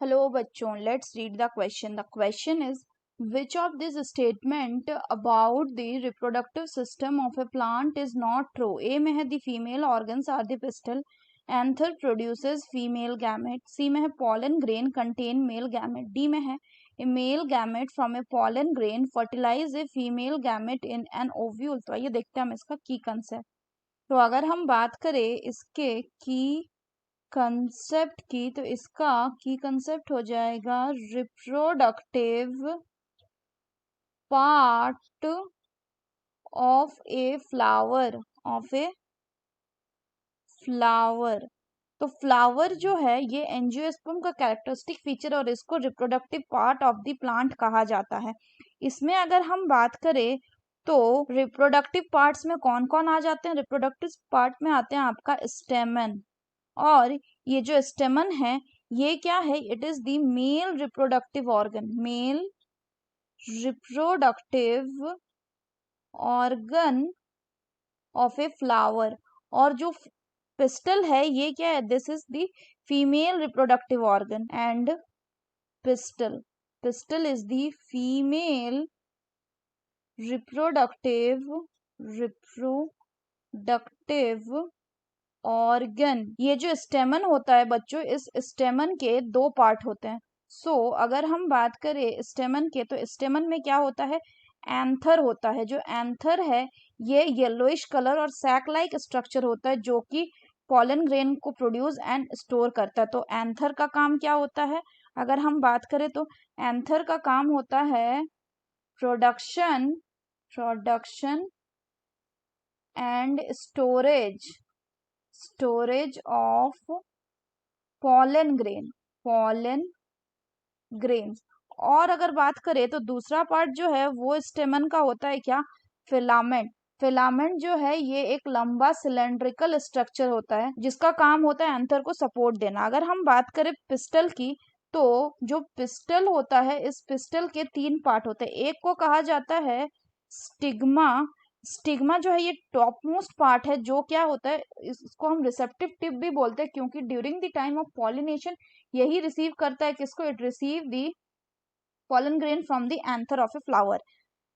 Hello बच्चों, let's read the question. The question is, which of this statement about the reproductive system of a plant is not true? A में है the female organs are the pistil, anther produces female gamete. C में है pollen grain contain male gamete. D में है a male gamete from a pollen grain fertilize a female gamete in an ovule. तो आइए देखते हैं हम इसका की कंसेप्ट. तो अगर हम बात करें इसके की कंसेप्ट की, तो इसका की कंसेप्ट हो जाएगा reproductive part of a flower. तो फ्लावर जो है ये एंजियोस्पर्म का कैरेक्टरिस्टिक फीचर और इसको reproductive part of the plant कहा जाता है. इसमें अगर हम बात करें तो रिप्रोडक्टिव पार्ट्स में कौन कौन आ जाते हैं. रिप्रोडक्टिव पार्ट में आते हैं आपका स्टेमन, और ये जो स्टेमन है ये क्या है, it is the male reproductive organ. Male reproductive organ of a flower. और जो पिस्टल है ये क्या है, this is the female reproductive organ. And pistil is the female reproductive organ. ये जो स्टेमन होता है बच्चों, इस स्टेमन के दो पार्ट होते हैं. अगर हम बात करें स्टेमन के, तो स्टेमन में क्या होता है, एंथर होता है. जो एंथर है ये येलोइश कलर और सैक लाइक स्ट्रक्चर होता है जो कि पॉलन ग्रेन को प्रोड्यूस एंड स्टोर करता है. तो एंथर का काम क्या होता है, अगर हम बात करें तो एंथर का काम होता है production and storage of pollen grains. और अगर बात करें तो दूसरा पार्ट जो है वो स्टेमन का होता है क्या, फिलामेंट जो है ये एक लंबा सिलेंड्रिकल स्ट्रक्चर होता है जिसका काम होता है एंथर को सपोर्ट देना. अगर हम बात करें पिस्टल की, तो जो पिस्टल होता है इस पिस्टल के तीन पार्ट होते हैं. एक को कहा जाता है स्टिग्मा जो है ये टॉप मोस्ट पार्ट है, जो क्या होता है, इसको हम रिसेप्टिव टिप भी बोलते हैं क्योंकि during the time of pollination यही रिसीव करता है किसको, it receive the pollen grain from the anther of a flower.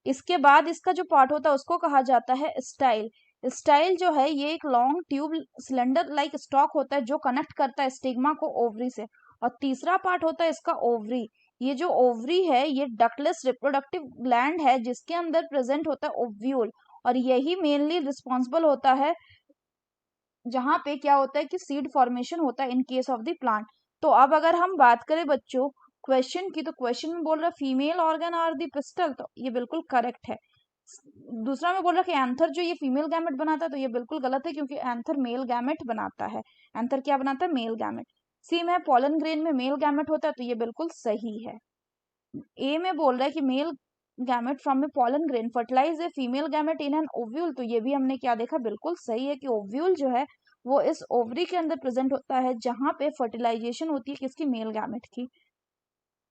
इसके बाद इसका जो पार्ट होता है उसको कहा जाता है स्टाइल जो है ये एक long tube cylinder like stock होता है जो कनेक्ट करता है स्टिग्मा को ओवरी से. और तीसरा पार्ट होता है इसका ओवरी. ये जो ओवरी है ये डक्टलेस रिप्रोडक्टिव ग्लैंड है जिसके अंदर प्रेजेंट होता है ओव्यूल, और यही मेनली रिस्पॉन्सिबल होता है जहां पे क्या होता है कि सीड फॉर्मेशन होता है in case of the plant. तो अब अगर हम बात करें बच्चों क्वेश्चन की, तो क्वेश्चन में बोल रहा है female organ are the pistil, तो ये बिल्कुल करेक्ट है. दूसरा में बोल रहा है कि एंथर जो ये फीमेल गैमेट बनाता है, तो ये बिल्कुल गलत है क्योंकि एंथर मेल गैमेट बनाता है. एंथर क्या बनाता है, मेल गैमेट. सी में पॉलन ग्रेन में मेल गैमेट होता है, तो ये बिल्कुल सही है. ए में बोल रहा है कि male gamete from a pollen grain fertilize a female gamete in an ovule, तो ये भी हमने क्या देखा, बिल्कुल सही है कि ओव्यूल जो है वो इस ओवरी के अंदर प्रेजेंट होता है जहां पे फर्टिलाइजेशन होती है किसकी, मेल गैमेट की.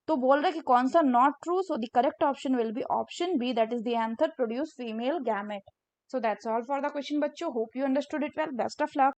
तो बोल रहा है कि कौन सा not true, so the correct option will be option B, that is the anther produce female gamete. So that's all for the question बच्चों. Hope you understood it well. Best of luck.